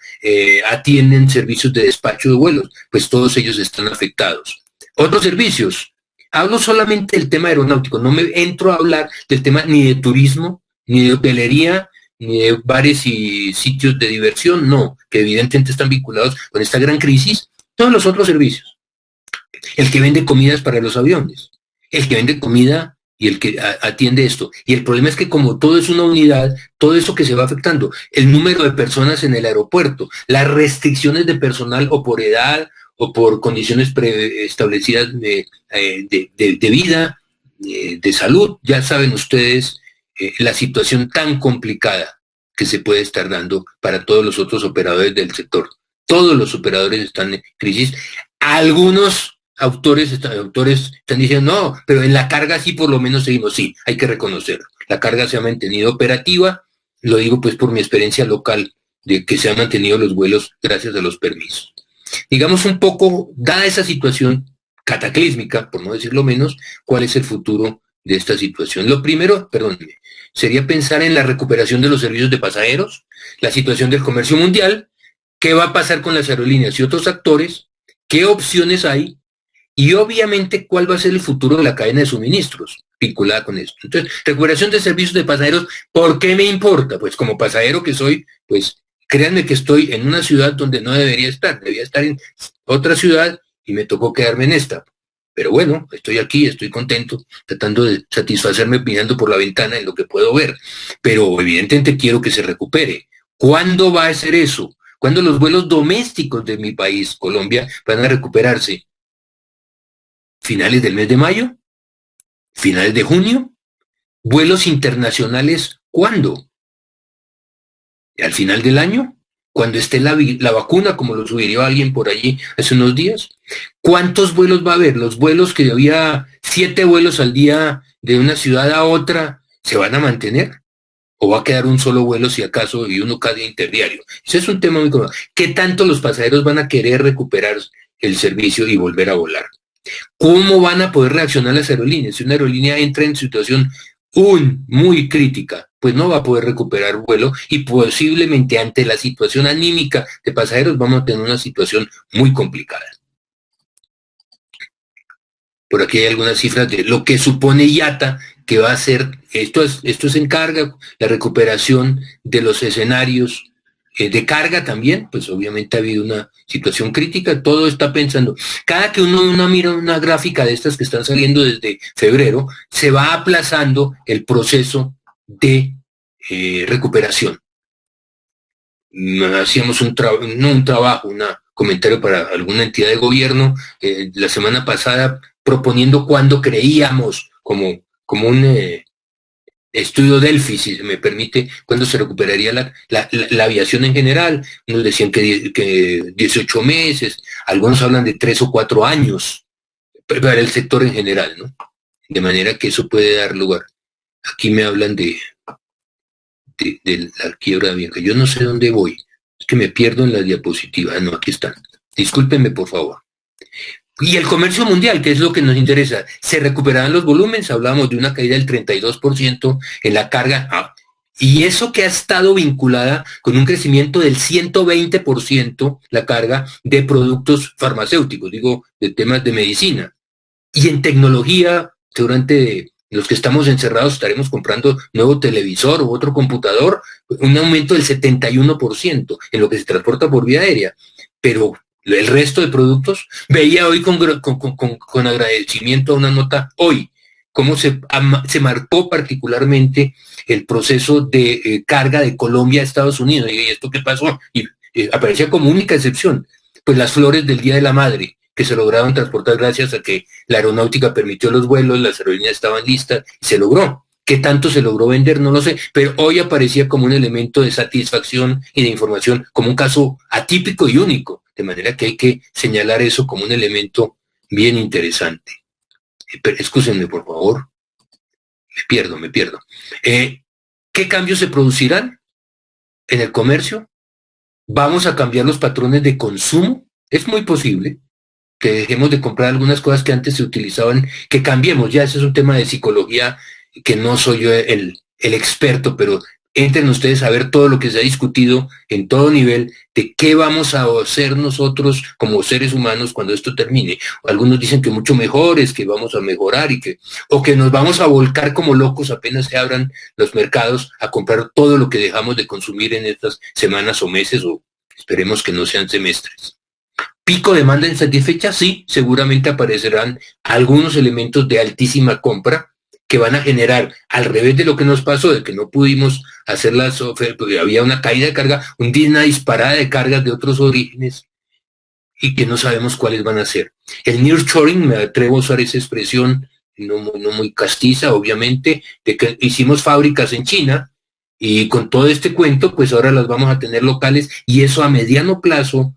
atienden servicios de despacho de vuelos, pues todos ellos están afectados. Otros servicios, hablo solamente del tema aeronáutico, no me entro a hablar del tema ni de turismo, ni de hotelería, ni de bares y sitios de diversión, no, que evidentemente están vinculados con esta gran crisis. Todos los otros servicios. El que vende comidas para los aviones, el que vende comida y el que atiende esto. Y el problema es que como todo es una unidad, todo eso que se va afectando, el número de personas en el aeropuerto, las restricciones de personal o por edad o por condiciones preestablecidas de vida, de salud, ya saben ustedes la situación tan complicada que se puede estar dando para todos los otros operadores del sector. Todos los operadores están en crisis. Algunos autores están diciendo, no, pero en la carga sí por lo menos seguimos. Sí, hay que reconocerlo. La carga se ha mantenido operativa, lo digo pues por mi experiencia local, de que se han mantenido los vuelos gracias a los permisos. Digamos un poco, dada esa situación cataclísmica, por no decirlo menos, ¿cuál es el futuro de esta situación? Lo primero, perdónenme, sería pensar en la recuperación de los servicios de pasajeros, la situación del comercio mundial, qué va a pasar con las aerolíneas y otros actores, qué opciones hay y obviamente cuál va a ser el futuro de la cadena de suministros vinculada con esto. Entonces, recuperación de servicios de pasajeros, ¿por qué me importa? Pues como pasajero que soy, pues créanme que estoy en una ciudad donde no debería estar, debía estar en otra ciudad y me tocó quedarme en esta. Pero bueno, estoy aquí, estoy contento, tratando de satisfacerme mirando por la ventana en lo que puedo ver. Pero evidentemente quiero que se recupere. ¿Cuándo va a ser eso? ¿Cuándo los vuelos domésticos de mi país, Colombia, van a recuperarse? ¿Finales del mes de mayo? ¿Finales de junio? ¿Vuelos internacionales cuándo? ¿Al final del año? ¿Cuando esté la vacuna, como lo sugirió alguien por allí hace unos días? ¿Cuántos vuelos va a haber? Los vuelos que había 7 vuelos al día de una ciudad a otra, ¿se van a mantener? ¿O va a quedar un solo vuelo si acaso y uno cada interdiario? Ese es un tema muy común. ¿Qué tanto los pasajeros van a querer recuperar el servicio y volver a volar? ¿Cómo van a poder reaccionar las aerolíneas? Si una aerolínea entra en situación muy crítica, pues no va a poder recuperar vuelo y posiblemente ante la situación anímica de pasajeros vamos a tener una situación muy complicada. Por aquí hay algunas cifras de lo que supone IATA que va a ser, esto se encarga, la recuperación de los escenarios de carga también, pues obviamente ha habido una situación crítica, todo está pensando, cada que uno mira una gráfica de estas que están saliendo desde febrero, se va aplazando el proceso de recuperación. Hacíamos un comentario para alguna entidad de gobierno la semana pasada proponiendo cuándo creíamos como un estudio Delphi, si se me permite, cuándo se recuperaría la aviación en general. Nos decían que 18 meses, algunos hablan de 3 o 4 años para el sector en general, ¿no? De manera que eso puede dar lugar. Aquí me hablan de la quiebra de Avianca. Yo no sé dónde voy, es que me pierdo en las diapositivas. No, aquí están. Discúlpenme, por favor. Y el comercio mundial, que es lo que nos interesa, ¿se recuperarán los volúmenes? Hablamos de una caída del 32% en la carga, y eso que ha estado vinculada con un crecimiento del 120% la carga de productos farmacéuticos, digo, de temas de medicina. Y en tecnología, durante los que estamos encerrados estaremos comprando nuevo televisor u otro computador, un aumento del 71% en lo que se transporta por vía aérea. Pero el resto de productos, veía hoy con agradecimiento una nota hoy cómo se marcó particularmente el proceso de carga de Colombia a Estados Unidos. ¿Y esto qué pasó? Y aparecía como única excepción, pues las flores del Día de la Madre, que se lograron transportar gracias a que la aeronáutica permitió los vuelos, las aerolíneas estaban listas, y se logró. ¿Qué tanto se logró vender? No lo sé, pero hoy aparecía como un elemento de satisfacción y de información, como un caso atípico y único, de manera que hay que señalar eso como un elemento bien interesante. Pero, excúsenme, por favor, me pierdo. ¿Qué cambios se producirán en el comercio? ¿Vamos a cambiar los patrones de consumo? Es muy posible que dejemos de comprar algunas cosas que antes se utilizaban, que cambiemos, ya ese es un tema de psicología, que no soy yo el experto, pero entren ustedes a ver todo lo que se ha discutido en todo nivel de qué vamos a hacer nosotros como seres humanos cuando esto termine. Algunos dicen que mucho mejores, que vamos a mejorar o que nos vamos a volcar como locos apenas se abran los mercados a comprar todo lo que dejamos de consumir en estas semanas o meses, o esperemos que no sean semestres. Pico demanda insatisfecha, sí, seguramente aparecerán algunos elementos de altísima compra que van a generar, al revés de lo que nos pasó, de que no pudimos hacer las ofertas, porque había una caída de carga, una disparada de cargas de otros orígenes y que no sabemos cuáles van a ser. El nearshoring, me atrevo a usar esa expresión, no muy castiza, obviamente, de que hicimos fábricas en China y con todo este cuento, pues ahora las vamos a tener locales y eso a mediano plazo,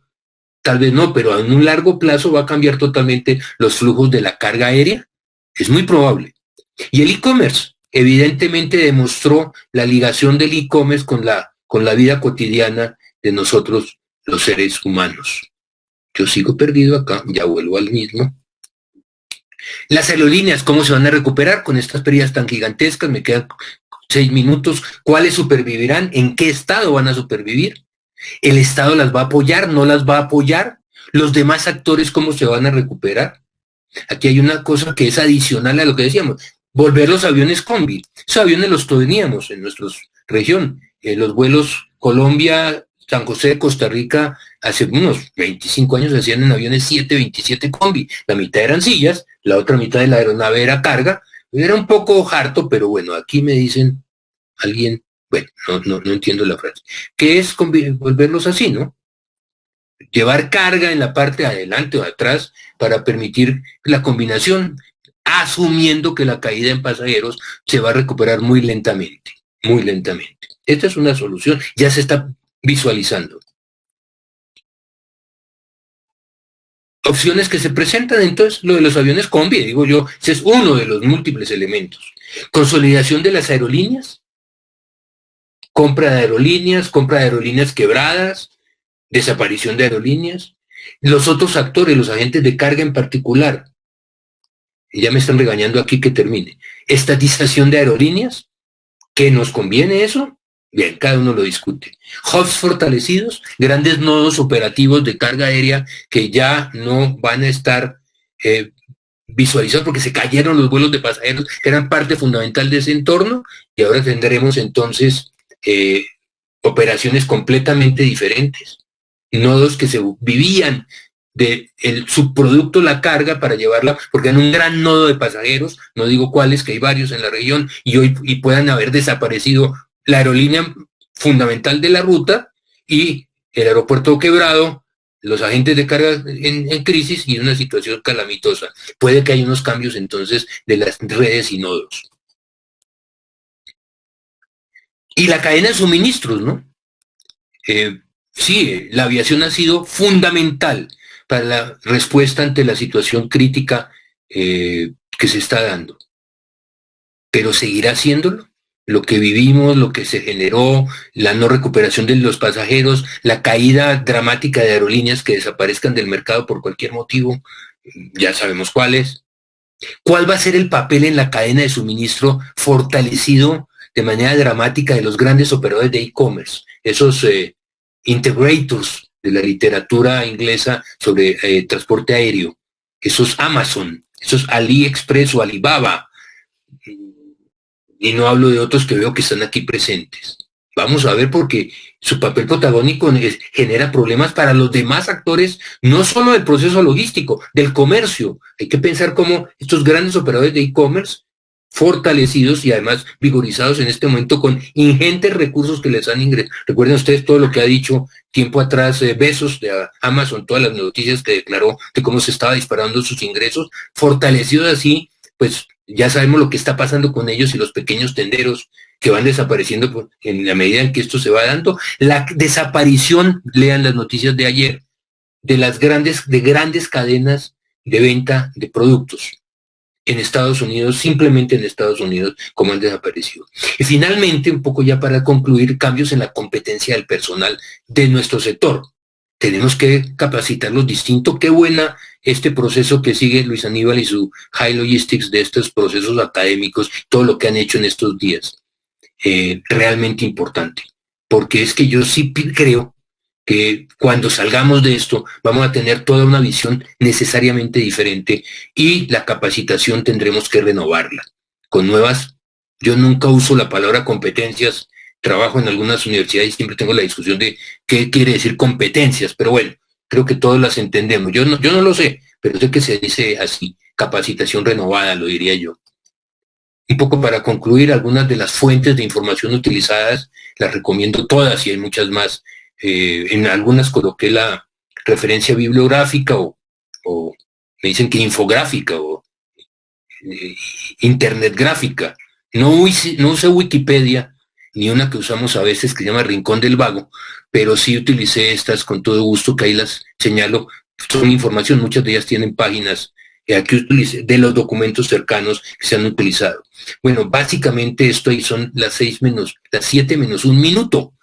tal vez no, pero en un largo plazo va a cambiar totalmente los flujos de la carga aérea. Es muy probable. Y el e-commerce evidentemente demostró la ligación del e-commerce con la vida cotidiana de nosotros, los seres humanos. Yo sigo perdido acá, ya vuelvo al mismo. Las aerolíneas, ¿cómo se van a recuperar con estas pérdidas tan gigantescas? Me quedan 6 minutos. ¿Cuáles supervivirán? ¿En qué estado van a supervivir? ¿El Estado las va a apoyar? ¿No las va a apoyar? ¿Los demás actores cómo se van a recuperar? Aquí hay una cosa que es adicional a lo que decíamos. Volver los aviones combi. Esos aviones los teníamos en nuestra región. Los vuelos Colombia, San José, Costa Rica, hace unos 25 años se hacían en aviones 727 combi. La mitad eran sillas, la otra mitad de la aeronave era carga. Era un poco harto, pero bueno, aquí me dicen alguien, bueno, no entiendo la frase. ¿Qué es volverlos así, no? Llevar carga en la parte de adelante o de atrás para permitir la combinación, asumiendo que la caída en pasajeros se va a recuperar muy lentamente, muy lentamente. Esta es una solución, ya se está visualizando. Opciones que se presentan, entonces, lo de los aviones combi, digo yo, ese es uno de los múltiples elementos. Consolidación de las aerolíneas, compra de aerolíneas quebradas, desaparición de aerolíneas. Los otros actores, los agentes de carga en particular, y ya me están regañando aquí que termine. Estatización de aerolíneas, ¿qué nos conviene eso? Bien, cada uno lo discute. Hubs fortalecidos, grandes nodos operativos de carga aérea que ya no van a estar visualizados porque se cayeron los vuelos de pasajeros, que eran parte fundamental de ese entorno, y ahora tendremos entonces operaciones completamente diferentes. Nodos que se vivían de el subproducto, la carga, para llevarla, porque en un gran nodo de pasajeros, no digo cuáles, que hay varios en la región, y hoy puedan haber desaparecido la aerolínea fundamental de la ruta y el aeropuerto quebrado, los agentes de carga en crisis y una situación calamitosa. Puede que haya unos cambios entonces de las redes y nodos. Y la cadena de suministros, ¿no? Sí, la aviación ha sido fundamental para la respuesta ante la situación crítica que se está dando. Pero seguirá haciéndolo. Lo que vivimos, lo que se generó, la no recuperación de los pasajeros, la caída dramática de aerolíneas que desaparezcan del mercado por cualquier motivo, ya sabemos cuáles. ¿Cuál va a ser el papel en la cadena de suministro fortalecido de manera dramática de los grandes operadores de e-commerce? Esos integrators de la literatura inglesa sobre transporte aéreo, esos Amazon, esos AliExpress o Alibaba, y no hablo de otros que veo que están aquí presentes. Vamos a ver, porque su papel protagónico genera problemas para los demás actores, no solo del proceso logístico, del comercio. Hay que pensar cómo estos grandes operadores de e-commerce fortalecidos y además vigorizados en este momento con ingentes recursos que les han ingresado. Recuerden ustedes todo lo que ha dicho tiempo atrás Bezos de Amazon, todas las noticias que declaró de cómo se estaba disparando sus ingresos, fortalecidos así, pues ya sabemos lo que está pasando con ellos y los pequeños tenderos que van desapareciendo en la medida en que esto se va dando. La desaparición, lean las noticias de ayer, de grandes cadenas de venta de productos en Estados Unidos, simplemente en Estados Unidos, como han desaparecido. Y finalmente, un poco ya para concluir, cambios en la competencia del personal de nuestro sector. Tenemos que capacitarlos distinto. Qué buena este proceso que sigue Luis Aníbal y su High Logistics de estos procesos académicos, todo lo que han hecho en estos días. Realmente importante. Porque es que yo sí creo que cuando salgamos de esto vamos a tener toda una visión necesariamente diferente y la capacitación tendremos que renovarla con nuevas. Yo nunca uso la palabra competencias, trabajo en algunas universidades y siempre tengo la discusión de qué quiere decir competencias, pero bueno, creo que todos las entendemos. Yo no lo sé, pero sé que se dice así, capacitación renovada, lo diría yo. Un poco para concluir, algunas de las fuentes de información utilizadas, las recomiendo todas y hay muchas más. En algunas coloqué la referencia bibliográfica o me dicen que infográfica o internet gráfica. No usé Wikipedia, ni una que usamos a veces que se llama Rincón del Vago, pero sí utilicé estas con todo gusto, que ahí las señalo. Son información, muchas de ellas tienen páginas que utilicé de los documentos cercanos que se han utilizado. Bueno, básicamente esto ahí son las 7 menos un minuto.